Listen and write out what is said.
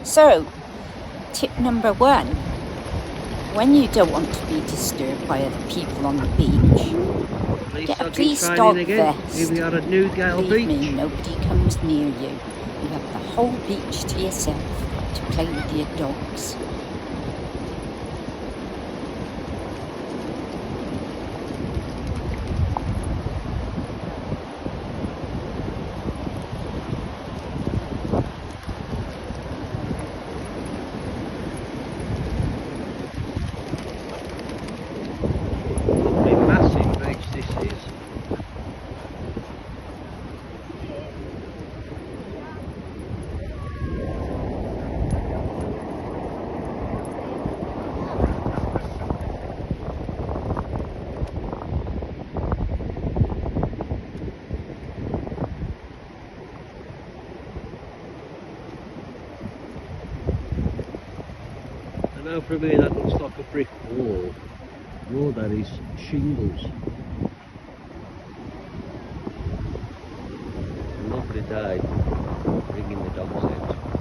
So, tip number one, when you don't want to be disturbed by other people on the beach, get a police dog vest. Here we are at Newgate Believe Beach. me, nobody comes near you. You have the whole beach to yourself to play with your dogs. Lovely massive beach this is. I know from here that looks like a brick wall. No, that is shingles. Lovely day, bringing the dogs out.